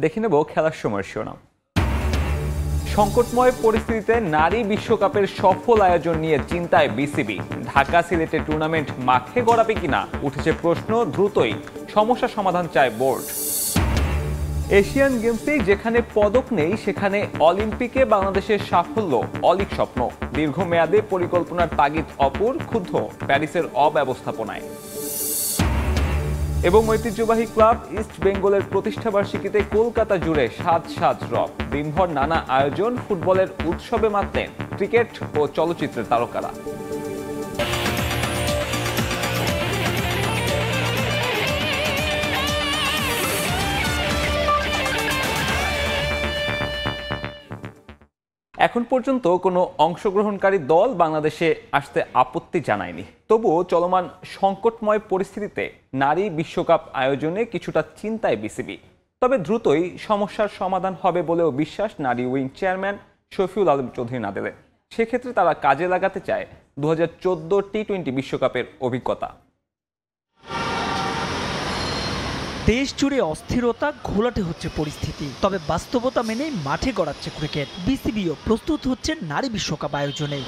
দেখে নেব খেলার সময় শিরোনাম। সংকটময় পরিস্থিতিতে নারী বিশ্বকাপের সফল আয়োজন নিয়ে চিন্তায় বিসিবি। ঢাকা সিলেটে টুর্নামেন্ট মাঠে গড়াবে কিনা উঠেছে প্রশ্ন, দ্রুতই সমস্যা সমাধান চায় বোর্ড। এশিয়ান গেমসে যেখানে পদক নেই সেখানে অলিম্পিকে বাংলাদেশের সাফল্য অলীক স্বপ্ন। দীর্ঘমেয়াদে পরিকল্পনার তাগিদ অপুর, ক্ষুব্ধ প্যারিসের অব্যবস্থাপনায়। এবং ঐতিহ্যবাহী ক্লাব ইস্ট বেঙ্গলের প্রতিষ্ঠাবার্ষিকীতে কলকাতা জুড়ে সাজ সাজ রব। দিনভর নানা আয়োজন, ফুটবলের উৎসবে মাতলেন ক্রিকেট ও চলচ্চিত্রের তারকারা। এখন পর্যন্ত কোনো অংশগ্রহণকারী দল বাংলাদেশে আসতে আপত্তি জানায়নি। তবুও চলমান সংকটময় পরিস্থিতিতে নারী বিশ্বকাপ আয়োজনে কিছুটা চিন্তায় বিসিবি। তবে দ্রুতই সমস্যার সমাধান হবে বলেও বিশ্বাস নারী উইং চেয়ারম্যান শফিউল আলম চৌধুরী নাদেলের। সেক্ষেত্রে তারা কাজে লাগাতে চায় 2014 টি-20 বিশ্বকাপের অভিজ্ঞতা। দেশ জুড়ে অস্থিরতা, ঘোলাটে হচ্ছে পরিস্থিতি। তবে বাস্তবতা মেনে মাঠে গড়াচ্ছে ক্রিকেট। বিসিবিও প্রস্তুত হচ্ছে নারী বিশ্বকাপ আয়োজনে।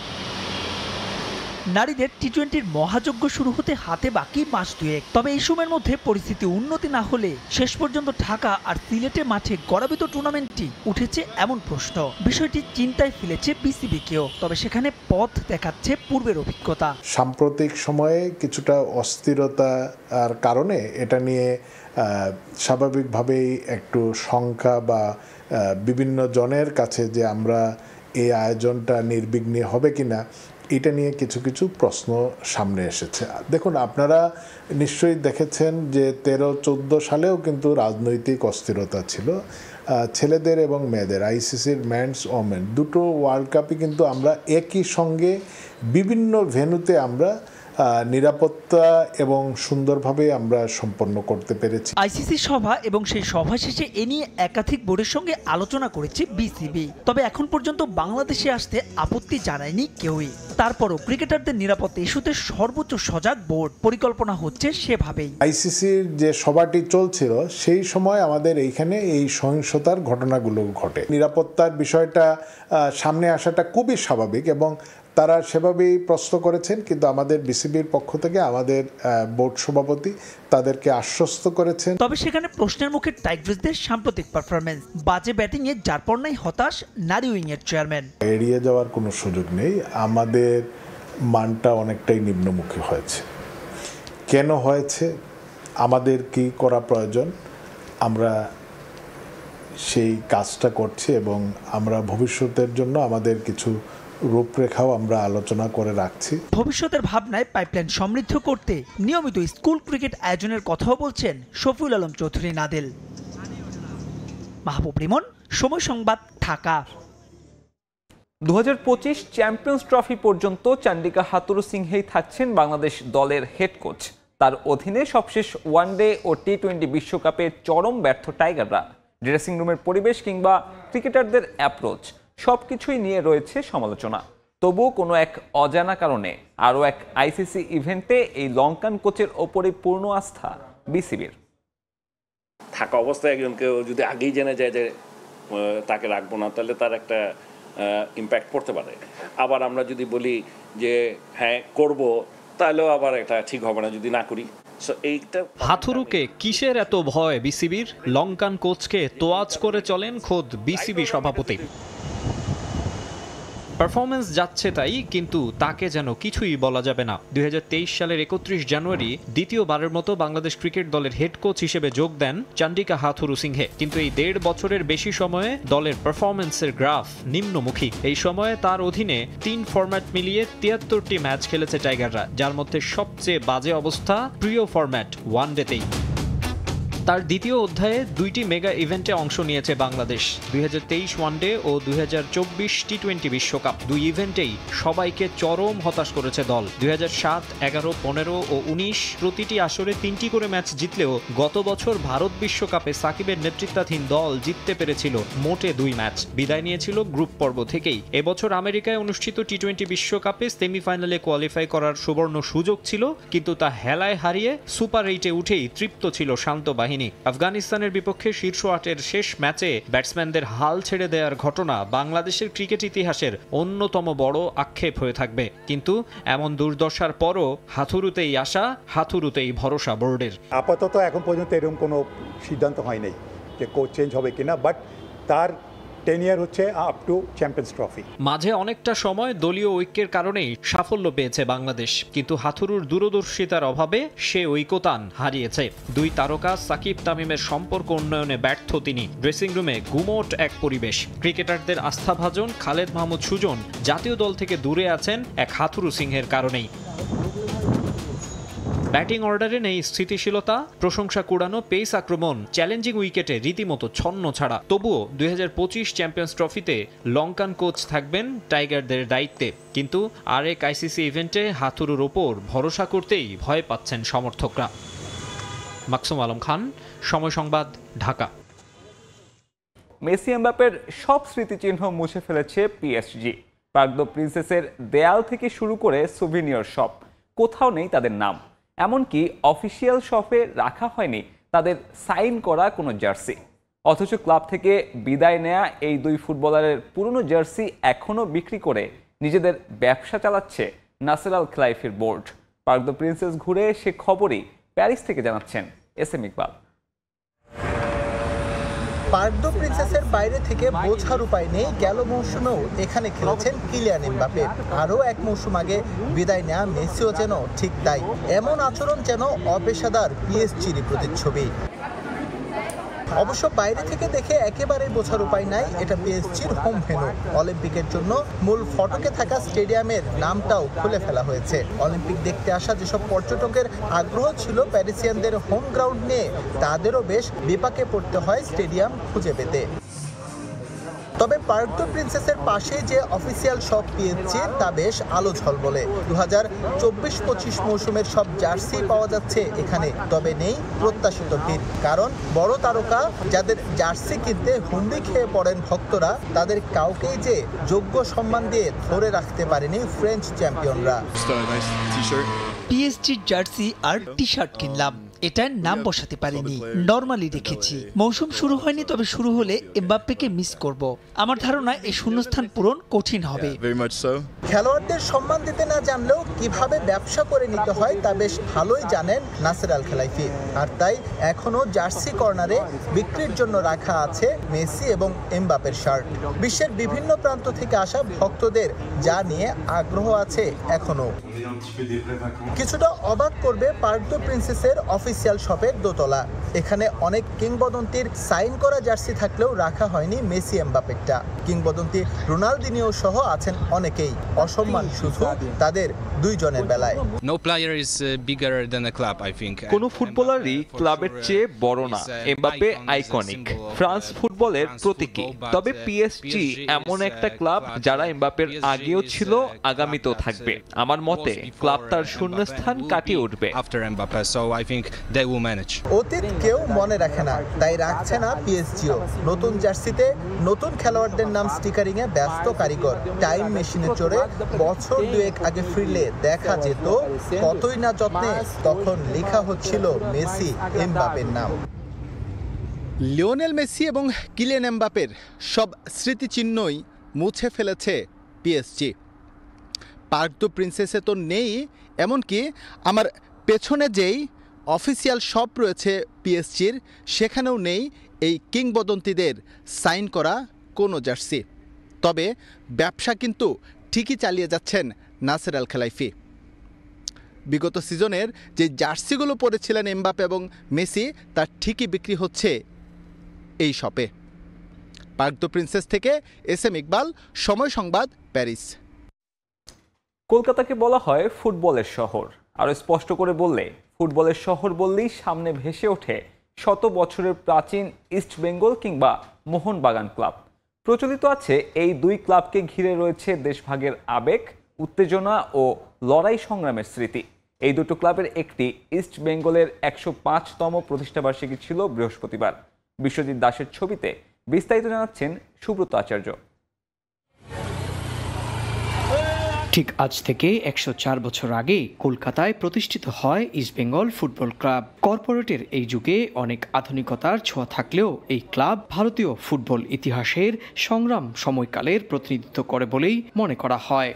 নারীদের টি-20-র মহাযজ্ঞ শুরু হতে হাতে বাকি মাস দুয়েক। তবে এই সময়ের মধ্যে পরিস্থিতি উন্নতি না হলে শেষ পর্যন্ত ঢাকা আর সিলেটে মাঠে গড়াবে তো টুর্নামেন্টটি, উঠেছে এমন প্রশ্ন। বিষয়টি চিন্তায় ফেলেছে বিসিবিকেও। তবে সেখানে পথ দেখাচ্ছে পূর্বের অভিজ্ঞতা। সাম্প্রতিক সময়ে কিছুটা অস্থিরতার কারণে এটা নিয়ে স্বাভাবিকভাবেই একটু শঙ্কা বা বিভিন্ন জনের কাছে যে আমরা এই আয়োজনটা নির্বিঘ্নে হবে কিনা, এটা নিয়ে কিছু কিছু প্রশ্ন সামনে এসেছে। দেখুন, আপনারা নিশ্চয়ই দেখেছেন যে 13-14 সালেও কিন্তু রাজনৈতিক অস্থিরতা ছিল। ছেলেদের এবং মেয়েদের আইসিসির মেন্স ওমেন দুটো ওয়ার্ল্ড কাপই কিন্তু আমরা একই সঙ্গে বিভিন্ন ভেন্যুতে আমরা নিরাপত্তা এবং সুন্দরভাবে আমরা সম্পন্ন করতে পেরেছি। আইসিসি সভা এবং সেই সভা শেষে এ নিয়ে একাধিক বোর্ডের সঙ্গে আলোচনা করেছে বিসিবি। তবে এখন পর্যন্ত বাংলাদেশে আসতে আপত্তি জানায়নি কেউই। তারপরও ক্রিকেটারদের নিরাপত্তা ইস্যুতে সর্বোচ্চ সজাগ বোর্ড। পরিকল্পনা হচ্ছে সেভাবেই। আইসিসির যে সভাটি চলছিল সেই সময় আমাদের এইখানে এই সহিংসতার ঘটনাগুলো ঘটে। নিরাপত্তার বিষয়টা সামনে আসাটা খুবই স্বাভাবিক এবং তারা সেভাবেই প্রশ্ন করেছেন। কিন্তু আমাদের বিসিবির পক্ষ থেকে আমাদের বোর্ড সভাপতি তাদেরকে আশ্বস্ত করেছেন। তবে সেখানে প্রশ্নের মুখে টাইগ্রিসদের সাম্প্রতিক পারফরমেন্স, বাজে ব্যাটিংয়ে যার পর নাই হতাশ নারী উইংয়ের চেয়ারম্যান। এড়িয়ে যাওয়ার কোনো সুযোগ নেই। আমাদের মানটা অনেকটাই নিম্নমুখী হয়েছে। কেন হয়েছে, আমাদের কি করা প্রয়োজন, আমরা সেই কাজটা করছি এবং আমরা ভবিষ্যতের জন্য আমাদের কিছু রূপরেখাও আমরা আলোচনা করে রাখছি। ভবিষ্যতের ভাবনায় পাইপলাইন সমৃদ্ধ করতে নিয়মিত স্কুল ক্রিকেট আয়োজনের কথাও বলছেন শফিউল আলম চৌধুরী নাদেল। মাহবুব রিমন, সময় সংবাদ, ঢাকা। 2025 চ্যাম্পিয়ন্স ট্রফি পর্যন্ত চান্ডিকা হাথুরুসিংহেই থাকছেন বাংলাদেশ দলের হেড কোচ। তার অধীনে সবশেষ ওয়ানডে ও টি-20 বিশ্বকাপে চরম ব্যর্থ টাইগাররা। ড্রেসিং রুমের পরিবেশ কিংবা ক্রিকেটারদের অ্যাপ্রোচ সবকিছুই নিয়ে রয়েছে সমালোচনা। তবুও কোনো এক অজানা কারণে আরও এক আইসিসি ইভেন্টে এই লঙ্কান কোচের ওপরই পূর্ণ আস্থা বিসিবির। থাকা অবস্থায় একজনকে যদি আগেই জেনে যায় যে তাকে রাখবো না, তাহলে তার একটা ইম্প্যাক্ট পড়তে পারে। আবার আমরা যদি বলি যে হ্যাঁ করব, তাহলেও আবার এটা ঠিক হবে না যদি না করি। হাথুরুকে কিসের এত ভয় বিসিবির? লঙ্কান কোচকে তোয়াজ করে চলেন খোদ বিসিবি সভাপতি। পারফরমেন্স যাচ্ছে তাই, কিন্তু তাকে যেন কিছুই বলা যাবে না। 2023 সালের 31 জানুয়ারি দ্বিতীয়বারের মতো বাংলাদেশ ক্রিকেট দলের হেড কোচ হিসেবে যোগ দেন চান্ডিকা হাথুরুসিংহে। কিন্তু এই 1.5 বছরের বেশি সময়ে দলের পারফরমেন্সের গ্রাফ নিম্নমুখী। এই সময়ে তার অধীনে 3 ফরম্যাট মিলিয়ে 73টি ম্যাচ খেলেছে টাইগাররা, যার মধ্যে সবচেয়ে বাজে অবস্থা প্রিয় ফরম্যাট ওয়ানডেতেই। তার দ্বিতীয় অধ্যায়ে 2টি মেগা ইভেন্টে অংশ নিয়েছে বাংলাদেশ। 2023 ওয়ানডে ও 2024 টি-20 বিশ্বকাপ, 2 ইভেন্টেই সবাইকে চরম হতাশ করেছে দল। 2007, 11, 15 ও 19 প্রতিটি আসরে 3টি করে ম্যাচ জিতলেও গত বছর ভারত বিশ্বকাপে সাকিবের নেতৃত্বাধীন দল জিততে পেরেছিল মোটে 2 ম্যাচ। বিদায় নিয়েছিল গ্রুপ পর্ব থেকেই। এবছর আমেরিকায় অনুষ্ঠিত টি-20 বিশ্বকাপে সেমিফাইনালে কোয়ালিফাই করার সুবর্ণ সুযোগ ছিল, কিন্তু তা হেলায় হারিয়ে সুপার 8-এ উঠেই তৃপ্ত ছিল শান্ত বাহিনী। বাহিনী। আফগানিস্তানের বিপক্ষে শীর্ষ ৮-এর শেষ ম্যাচে ব্যাটসম্যানদের হাল ছেড়ে দেওয়ার ঘটনা বাংলাদেশের ক্রিকেট ইতিহাসের অন্যতম বড় আক্ষেপ হয়ে থাকবে। কিন্তু এমন দুর্দশার পরও হাথুরুতেই আশা, হাথুরুতেই ভরসা বোর্ডের। আপাতত এখন পর্যন্ত এরকম কোনো সিদ্ধান্ত হয় নাই যে কোচ চেঞ্জ হবে কিনা, বাট তার টেনিয়ার হচ্ছে আপ টু চ্যাম্পিয়ন্স ট্রফি। মাঝে অনেকটা সময় দলীয় ঐক্যের কারণেই সাফল্য পেয়েছে বাংলাদেশ, কিন্তু হাথুরুর দূরদর্শিতার অভাবে সে ঐকতান হারিয়েছে। দুই তারকা সাকিব তামিমের সম্পর্ক উন্নয়নে ব্যর্থ তিনি। ড্রেসিং রুমে গুমোট এক পরিবেশ। ক্রিকেটারদের আস্থাভাজন খালেদ মাহমুদ সুজন জাতীয় দল থেকে দূরে আছেন এক হাথুরু সিংহের কারণেই। ব্যাটিং অর্ডারে নেই স্থিতিশীলতা, প্রশংসা কুড়ানো পেস আক্রমণ, চ্যালেঞ্জিং উইকেটে রীতিমতো ছন্ন ছাড়া। তবুও ২০২৫ চ্যাম্পিয়ন্স ট্রফিতে লঙ্কান কোচ থাকবেন টাইগারদের দায়িত্বে। কিন্তু আরেক আইসিসি ইভেন্টে হাথুরুর ওপর ভরসা করতেই ভয় পাচ্ছেন সমর্থকরা। মাকসুম আলম খান, সময় সংবাদ, ঢাকা। মেসি এমবাপ্পের সব স্মৃতিচিহ্ন মুছে ফেলেছে পিএসজি। পার্ক দ্য প্রিন্সেসের দেয়াল থেকে শুরু করে সুভিনিয়র শপ, কোথাও নেই তাদের নাম। এমনকি অফিসিয়াল শপে রাখা হয়নি তাদের সাইন করা কোনো জার্সি। অথচ ক্লাব থেকে বিদায় নেয়া এই দুই ফুটবলারের পুরনো জার্সি এখনও বিক্রি করে নিজেদের ব্যবসা চালাচ্ছে নাসের আল খেলাইফির বোর্ড। পার্ক দ্য প্রিন্সেস ঘুরে সে খবরই প্যারিস থেকে জানাচ্ছেন এস.এম. ইকবাল। পার্ক দ্য প্রিন্সেসের বাইরে থেকে বোঝার উপায় নেই গেল মৌসুমেও এখানে খেলেছেন কিলিয়ান এমবাপ্পে। আরও এক মৌসুম আগে বিদায় নেয়া মেসিও যেন ঠিক তাই। এমন আচরণ যেন অপেশাদার পিএসজির প্রতিচ্ছবি। অবশ্য বাইরে থেকে দেখে একেবারে বোঝার উপায় নাই এটা পিএসজির হোম ভেন্যু। অলিম্পিকের জন্য মূল ফটকে থাকা স্টেডিয়ামের নামটাও খুলে ফেলা হয়েছে। অলিম্পিক দেখতে আসা যেসব পর্যটকের আগ্রহ ছিল প্যারিসিয়ানদের হোম গ্রাউন্ড নিয়ে, তাদেরও বেশ বিপাকে পড়তে হয় স্টেডিয়াম খুঁজে পেতে। তবে পার্ক দ্য প্রিন্সেসের পাশে যে অফিসিয়াল শপ পিএসজি তা বেশ আলো ঝলমলে। ২০২৪-২৫ মৌসুমের সব জার্সি পাওয়া যাচ্ছে এখানে। তবে নেই প্রত্যাশিত ভিড়, কারণ বড় তারকা যাদের জার্সি কিনতে হুমড়ি খেয়ে পড়েন ভক্তরা, তাদের কাউকেই যে যোগ্য সম্মান দিয়ে ধরে রাখতে পারেনি ফ্রেঞ্চ চ্যাম্পিয়নরা। পিএসজির জার্সি আর টি শার্ট কিনলাম, এটার নাম বসাতে পারিনি, নরমালি রেখেছি। মৌসুম শুরু হয়নি, তবে শুরু হলে এমবাপ্পেকে মিস করব। আমার ধারণা এই শূন্যস্থান পূরণ কঠিন হবে। খেলোয়াড়দের সম্মান দিতে না জানলেও কিভাবে ব্যবসা করে নিতে হয় তা বেশ ভালোই জানেন নাসের আল খেলাইফি। আর তাই এখনো জার্সি কর্নারে বিক্রির জন্য রাখা আছে মেসি এবং এমবাপ্পের শার্ট। বিশ্বের বিভিন্ন প্রান্ত থেকে আসা ভক্তদের যা নিয়ে আগ্রহ আছে এখনো। কিছুটা অবাক করবে পার্ক দ্য প্রিন্সেসের অফিসিয়াল শপের দোতলা। এখানে অনেক কিংবদন্তির সাইন করা জার্সি থাকলেও রাখা হয়নি মেসি এমবাপ্পেরটা। কিংবদন্তি রোনালদিনিও সহ আছেন অনেকেই। অসম্মান শুধু তাদের দুইজনের বেলায়। কোনো ফুটবলারই ক্লাবের চেয়ে বড় না। এমবাপ্পে আইকনিক, ফ্রান্স ফুটবলের প্রতীকী। তবে পিএসজি এমন একটা ক্লাব যারা এমবাপ্পের আগেও ছিল, আগামীতেও থাকবে। আমার মতে ক্লাব তার শূন্যস্থান কাটিয়ে উঠবে। অতীত কেউ মনে রাখে না, তাই রাখছে না পিএসজিও। নতুন জার্সিতে নতুন খেলোয়াড়দের নাম স্টিকারিং এ ব্যস্ত কারিগর। টাইম মেশিনে চড়ে বছর দুয়েক আগে ফিরলে দেখা যেত কতই না যত্নে তখন লেখা হচ্ছিল মেসি এমবাপ্পের নাম। লিওনেল মেসি এবং কিলিয়ান এমবাপ্পের সব স্মৃতিচিহ্নই মুছে ফেলেছে পিএসজি। পার্ক দ্য প্রিন্সেসে তো নেই, এমনকি আমার পেছনে যেই অফিসিয়াল শপ রয়েছে পিএসজির, সেখানেও নেই এই কিংবদন্তিদের সাইন করা কোনো জার্সি। তবে ব্যবসা কিন্তু ঠিকই চালিয়ে যাচ্ছেন নাসের আল খেলাইফি। বিগত সিজনের যে জার্সিগুলো পরেছিলেন এমবাপ্পে এবং মেসি, তার ঠিকই বিক্রি হচ্ছে এই শপে। পার্ক দ্য প্রিন্সেস থেকে এস.এম. ইকবাল, সময় সংবাদ, প্যারিস। কলকাতাকে বলা হয় ফুটবলের শহর। আরও স্পষ্ট করে বললে, ফুটবলের শহর বললেই সামনে ভেসে ওঠে শত বছরের প্রাচীন ইস্ট বেঙ্গল কিংবা মোহনবাগান ক্লাব। প্রচলিত আছে এই দুই ক্লাবকে ঘিরে রয়েছে দেশভাগের আবেগ, উত্তেজনা ও লড়াই সংগ্রামের স্মৃতি। এই দুটো ক্লাবের একটি ইস্ট বেঙ্গলের ১০৫তম প্রতিষ্ঠাবার্ষিকী ছিল বৃহস্পতিবার। বিশ্বজিৎ দাসের ছবিতে বিস্তারিত জানাচ্ছেন সুব্রত আচার্য। ঠিক আজ থেকে 104 বছর আগে কলকাতায় প্রতিষ্ঠিত হয় ইস্টবেঙ্গল ফুটবল ক্লাব। কর্পোরেটের এই যুগে অনেক আধুনিকতার ছোঁয়া থাকলেও এই ক্লাব ভারতীয় ফুটবল ইতিহাসের সংগ্রাম সময়কালের প্রতিনিধিত্ব করে বলেই মনে করা হয়।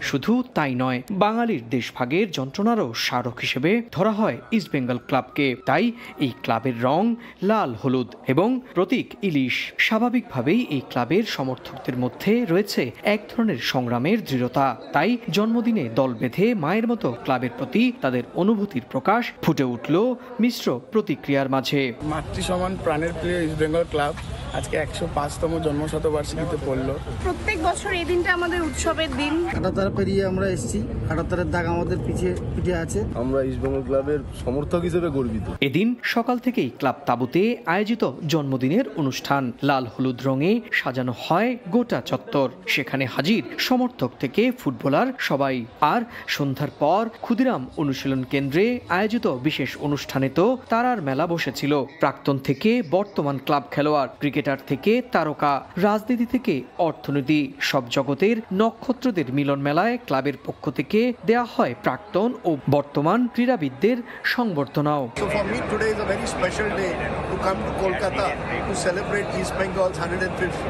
শুধু তাই নয়, বাঙালির দেশভাগের যন্ত্রণারও স্মারক হিসেবে ধরা হয় ইস্টবেঙ্গল ক্লাবকে। তাই এই ক্লাবের রং লাল হলুদ এবং প্রতীক ইলিশ। স্বাভাবিকভাবেই এই ক্লাবের সমর্থকদের মধ্যে রয়েছে এক ধরনের সংগ্রামের দৃঢ়তা। তাই জন্মদিনে দল বেঁধে মায়ের মতো ক্লাবের প্রতি তাদের অনুভূতির প্রকাশ ফুটে উঠল মিশ্র প্রতিক্রিয়ার মাঝে। মাতৃ সমান প্রাণের প্রিয় ইস্টবেঙ্গল ক্লাব আজকে 105তম জন্মশতবার্ষিকীতে পড়লো। প্রত্যেক বছর এই দিনটা আমাদের উৎসবের দিন। কাঁটাতার পেরিয়ে আমরা এসেছি, কাঁটাতারের দাগ আমাদের পিঠে আছে। আমরা ইস্টবেঙ্গল ক্লাবের সমর্থক হিসেবে গর্বিত। এদিন সকাল থেকেই ক্লাব তাঁবুতে আয়োজিত জন্মদিনের অনুষ্ঠান। লাল হলুদ রঙে সাজানো হয় গোটা চত্বর। সেখানে হাজির সমর্থক থেকে ফুটবলার সবাই। আর সন্ধ্যার পর ক্ষুদিরাম অনুশীলন কেন্দ্রে আয়োজিত বিশেষ অনুষ্ঠানে তো তারার মেলা বসেছিল। প্রাক্তন থেকে বর্তমান ক্লাব খেলোয়াড়, ক্রিকেটার থেকে তারকা, রাজনীতি থেকে অর্থনীতি, সব জগতের নক্ষত্রদের মিলন মেলায় ক্লাবের পক্ষ থেকে দেয়া হয় প্রাক্তন ও বর্তমান ক্রীড়াবিদদের সংবর্ধনাও। So for me today is a very special day to come to Kolkata to celebrate East Bengal's 105th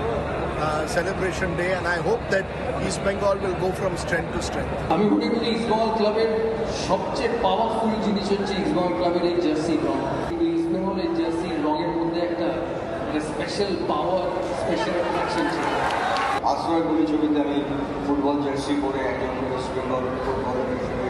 celebration day, and I hope that East Bengal will go from strength to strength. আমি মনে করি east Bengal ক্লাবের সবচেয়ে powerful জিনিস হচ্ছে east Bengal ক্লাবের এই জার্সির রং। ইস্ট বেঙ্গলের জার্সির রঙের মধ্যে একটা স্পেশাল পাওয়ার, স্পেশাল অ্যাট্রাকশন ছিল। আশ্রয়গুলি ছবিতে আমি ফুটবল জার্সি পরে একজন ইস্ট বেঙ্গল ফুটবলার হিসেবে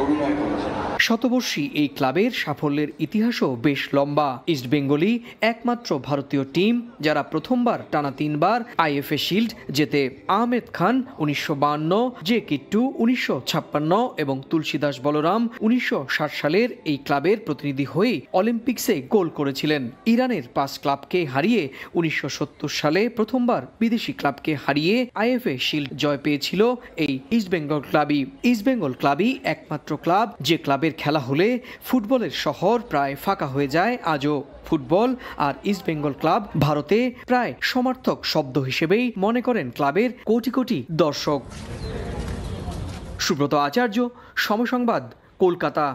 অভিনয় করেছি। শতবর্ষী এই ক্লাবের সাফল্যের ইতিহাসও বেশ লম্বা। ইস্ট বেঙ্গলই একমাত্র ভারতীয় টিম যারা প্রথমবার টানা 3 বার আইএফএ শিল্ড জেতে। আহমেদ খান 1952, জে কিট্টু 1956 এবং তুলসীদাস বলরাম 1960 সালের এই ক্লাবের প্রতিনিধি হয়ে অলিম্পিক্সে গোল করেছিলেন। ইরানের 5 ক্লাবকে হারিয়ে 1970 সালে প্রথমবার বিদেশি ক্লাবকে হারিয়ে আইএফএ শিল্ড জয় পেয়েছিল এই ইস্টবেঙ্গল ক্লাবই। ইস্টবেঙ্গল ক্লাবই একমাত্র ক্লাব যে ক্লাবের খেলা হলে ফুটবলের শহর প্রায় ফাঁকা হয়ে যায় আজও। ফুটবল আর ইস্টবেঙ্গল ক্লাব ভারতে প্রায় সমার্থক শব্দ হিসেবেই মনে করেন ক্লাবের কোটি কোটি দর্শক। সুব্রত আচার্য, সময় সংবাদ, কলকাতা।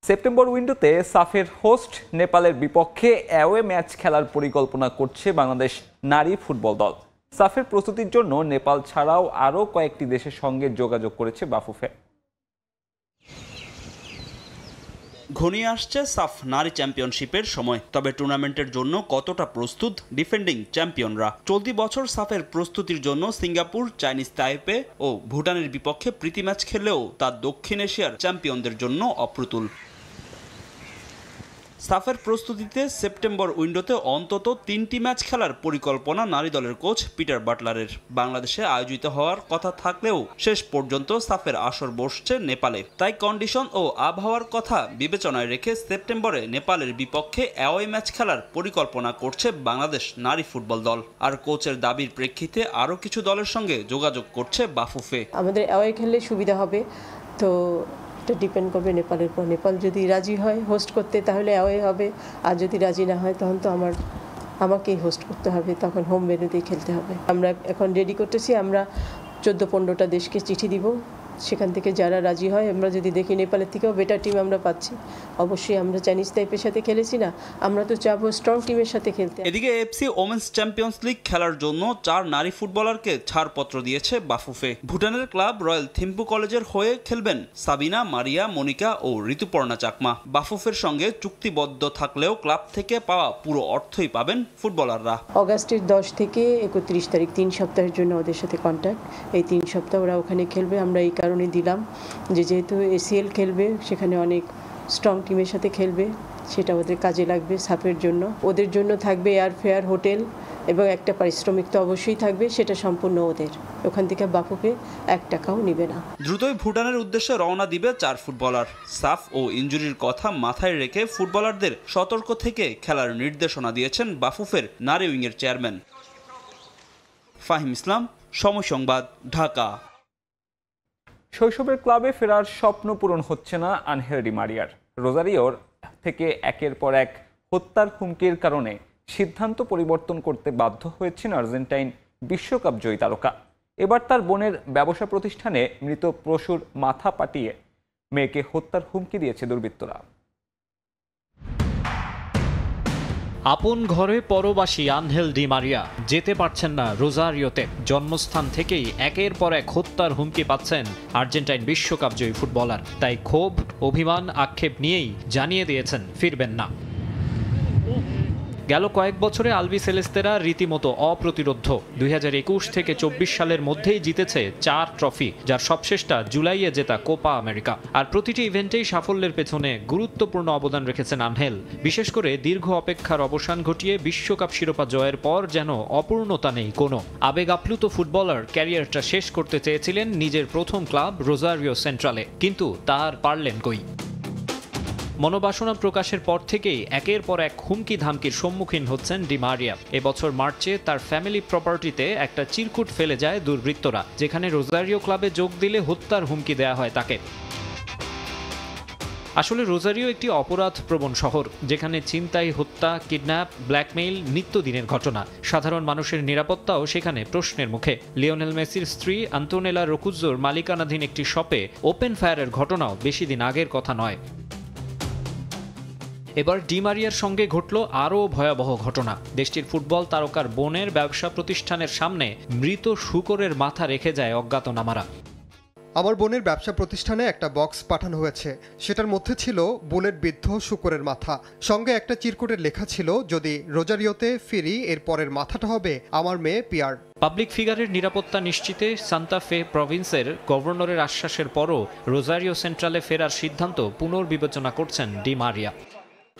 সেপ্টেম্বর উইন্ডোতে সাফের হোস্ট নেপালের বিপক্ষে অ্যাওয়ে ম্যাচ খেলার পরিকল্পনা করছে বাংলাদেশ নারী ফুটবল দল। সাফের প্রস্তুতির জন্য নেপাল ছাড়াও আরও কয়েকটি দেশের সঙ্গে যোগাযোগ করেছে বাফুফে। ঘনিয়ে আসছে সাফ নারী চ্যাম্পিয়নশিপের সময়। তবে টুর্নামেন্টের জন্য কতটা প্রস্তুত ডিফেন্ডিং চ্যাম্পিয়নরা? চলতি বছর সাফের প্রস্তুতির জন্য সিঙ্গাপুর, চাইনিজ তাইপে ও ভুটানের বিপক্ষে প্রীতি ম্যাচ খেললেও তা দক্ষিণ এশিয়ার চ্যাম্পিয়নদের জন্য অপ্রতুল। সাফের প্রস্তুতিতে সেপ্টেম্বর উইন্ডোতে অন্তত 3টি ম্যাচ খেলার পরিকল্পনা নারী দলের কোচ পিটার বাটলারের। বাংলাদেশে আয়োজিত হওয়ার কথা থাকলেও শেষ পর্যন্ত সাফের আসর বসছে নেপালে। তাই কন্ডিশন ও আবহাওয়ার কথা বিবেচনায় রেখে সেপ্টেম্বরে নেপালের বিপক্ষে অ্যাওয়ে ম্যাচ খেলার পরিকল্পনা করছে বাংলাদেশ নারী ফুটবল দল। আর কোচের দাবির প্রেক্ষিতে আরও কিছু দলের সঙ্গে যোগাযোগ করছে বাফুফে। আমাদের অ্যাওয়ে খেললে সুবিধা হবে, তো এটা ডিপেন্ড করবে নেপালের উপর। নেপাল যদি রাজি হয় হোস্ট করতে তাহলে অ্যাওয়ে হবে, আর যদি রাজি না হয় তখন তো আমাকেই হোস্ট করতে হবে, তখন হোম ভেন্যুতেই খেলতে হবে। আমরা এখন রেডি করতেছি, আমরা 14-15টা দেশকে চিঠি দিব, সেখান থেকে যারা রাজি হয়। আমরা যদি দেখি নেপালের থেকেও বেটার টিম আমরা পাচ্ছি, অবশ্যই আমরা চাইনিজ টাইপের সাথে খেলেছি না, আমরা তো চাবো স্ট্রং টিমের সাথে খেলতে। এদিকে এফসি ওমেন্স চ্যাম্পিয়ন্স লিগ খেলার জন্য 4 নারী ফুটবলারকে ছাড়পত্র দিয়েছে বাফুফে। ভুটানের ক্লাব রয়্যাল থিম্পু কলেজের হয়ে খেলবেন সাবিনা, মারিয়া, মনিকা ও ঋতুপর্ণা চাকমা। বাফুফের সঙ্গে চুক্তিবদ্ধ থাকলেও ক্লাব থেকে পাওয়া পুরো অর্থই পাবেন ফুটবলাররা। অগাস্টের 10 থেকে 31 তারিখ 3 সপ্তাহের জন্য ওদের সাথে কন্ট্যাক্ট। এই 3 সপ্তাহ ওরা ওখানে খেলবে। আমরা এই কারণে দিলাম যে যেহেতু এসিএল খেলবে, সেখানে অনেক স্ট্রং টিমের সাথে খেলবে, সেটা ওদের কাজে লাগবে। সাফের জন্য ওদের জন্য থাকবে এয়ারফেয়ার, হোটেল এবং একটা পারিশ্রমিক তো অবশ্যই থাকবে, সেটা সম্পূর্ণ ওদের। ওখান থেকে বাফুফে 1 টাকাও নেবে না। দ্রুতই ভুটানের উদ্দেশ্যে রওনা দিবে 4 ফুটবলার। সাফ ও ইনজুরির কথা মাথায় রেখে ফুটবলারদের সতর্ক থেকে খেলার নির্দেশনা দিয়েছেন বাফুফের নারী উইংয়ের চেয়ারম্যান। ফাহিম ইসলাম, সময় সংবাদ, ঢাকা। শৈশবের ক্লাবে ফেরার স্বপ্ন পূরণ হচ্ছে না আনহেল ডি মারিয়ার। রোজারিওর থেকে একের পর এক হত্যার হুমকির কারণে সিদ্ধান্ত পরিবর্তন করতে বাধ্য হয়েছেন আর্জেন্টাইন বিশ্বকাপ জয়ী তারকা। এবার তার বোনের ব্যবসা প্রতিষ্ঠানে মৃত পশুর মাথা পাঠিয়ে মেয়েকে হত্যার হুমকি দিয়েছে দুর্বৃত্তরা। আপন ঘরে পরবাসী আনহেল ডি মারিয়া যেতে পারছেন না রোজারিওতে। জন্মস্থান থেকেই একের পর এক হত্যার হুমকি পাচ্ছেন আর্জেন্টাইন বিশ্বকাপ জয়ী ফুটবলার। তাই ক্ষোভ, অভিমান, আক্ষেপ নিয়েই জানিয়ে দিয়েছেন ফিরবেন না। গেল কয়েক বছরে আলবি সেলেস্তেরা রীতিমতো অপ্রতিরোধ্য। 2021 থেকে 24 সালের মধ্যেই জিতেছে 4 ট্রফি, যার সবশেষটা জুলাইয়ে জেতা কোপা আমেরিকা। আর প্রতিটি ইভেন্টেই সাফল্যের পেছনে গুরুত্বপূর্ণ অবদান রেখেছেন আনহেল। বিশেষ করে দীর্ঘ অপেক্ষার অবসান ঘটিয়ে বিশ্বকাপ শিরোপা জয়ের পর যেন অপূর্ণতা নেই কোনো। আবেগ আপ্লুত ফুটবলার ক্যারিয়ারটা শেষ করতে চেয়েছিলেন নিজের প্রথম ক্লাব রোজারিও সেন্ট্রালে, কিন্তু তা আর পারলেন কই। মনোবাসনা প্রকাশের পর থেকেই একের পর এক হুমকি ধামকির সম্মুখীন হচ্ছেন ডি মারিয়া। এবছর মার্চে তার ফ্যামিলি প্রপার্টিতে একটা চিরকুট ফেলে যায় দুর্বৃত্তরা, যেখানে রোজারিও ক্লাবে যোগ দিলে হত্যার হুমকি দেয়া হয় তাকে। আসলে রোজারিও একটি অপরাধ প্রবণ শহর, যেখানে ছিনতাই, হত্যা, কিডন্যাপ, ব্ল্যাকমেইল নিত্যদিনের ঘটনা। সাধারণ মানুষের নিরাপত্তাও সেখানে প্রশ্নের মুখে। লিওনেল মেসির স্ত্রী আন্তোনেলা রোকুজ্জোর মালিকানাধীন একটি শপে ওপেন ফায়ারের ঘটনাও বেশি দিন আগের কথা নয়। এবার ডি মারিয়ার সঙ্গে ঘটল আরও ভয়াবহ ঘটনা। দেশটির ফুটবল তারকার বোনের ব্যবসা প্রতিষ্ঠানের সামনে মৃত শূকরের মাথা রেখে যায় অজ্ঞাতনামারা। আমার বোনের ব্যবসা প্রতিষ্ঠানে একটা বক্স পাঠানো হয়েছে, সেটার মধ্যে ছিল বোনের বৃদ্ধ শূকরের মাথা। সঙ্গে একটা চিরকুটের লেখা ছিল, যদি রোজারিওতে ফিরি এর পরের মাথাটা হবে আমার মেয়ে পিয়ার। পাবলিক ফিগারের নিরাপত্তা নিশ্চিতে সান্তা ফে প্রভিন্সের গভর্নরের আশ্বাসের পরও রোজারিও সেন্ট্রালে ফেরার সিদ্ধান্ত পুনর্বিবেচনা করছেন ডি মারিয়া।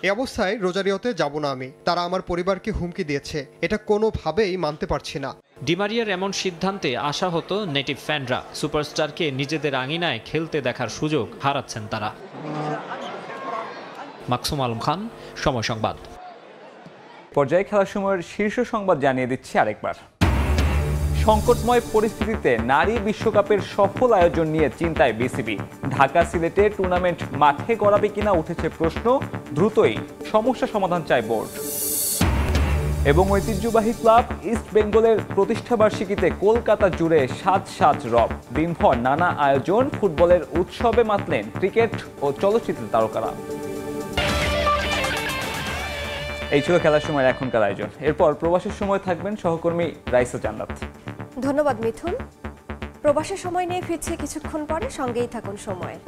এই অবস্থায় রোজারিওতে যাব না আমি, তারা আমার পরিবারকে হুমকি দিয়েছে, এটা কোনোভাবেই মানতে পারছি না। ডি মারিয়ার এমন সিদ্ধান্তে আশাহত নেটিভ ফ্যানরা। সুপারস্টারকে নিজেদের আঙিনায় খেলতে দেখার সুযোগ হারাচ্ছেন তারা। মাকসুম আলম খান, সময় সংবাদ। পর্যায়ে খেলার সময়ের শীর্ষ সংবাদ জানিয়ে দিচ্ছি আরেকবার। সংকটময় পরিস্থিতিতে নারী বিশ্বকাপের সফল আয়োজন নিয়ে চিন্তায় বিসিবি। ঢাকা সিলেটে টুর্নামেন্ট মাঠে গড়াবে কিনা উঠেছে প্রশ্ন। দ্রুতই সমস্যা সমাধান চায় বোর্ড। এবং ঐতিহ্যবাহী ক্লাব ইস্ট বেঙ্গলের প্রতিষ্ঠাবার্ষিকীতে কলকাতা জুড়ে সাজ সাজ রব। দিনভর নানা আয়োজন, ফুটবলের উৎসবে মাতলেন ক্রিকেট ও চলচ্চিত্র তারকারা। এই ছিল খেলার সময় এখনকার আয়োজন। এরপর প্রবাসের সময় থাকবেন সহকর্মী রাইসা জান্নাত। ধন্যবাদ মিথুন। প্রবাসের সময় নিয়ে ফিরছে কিছুক্ষণ পরে, সঙ্গেই থাকুন সময়ের।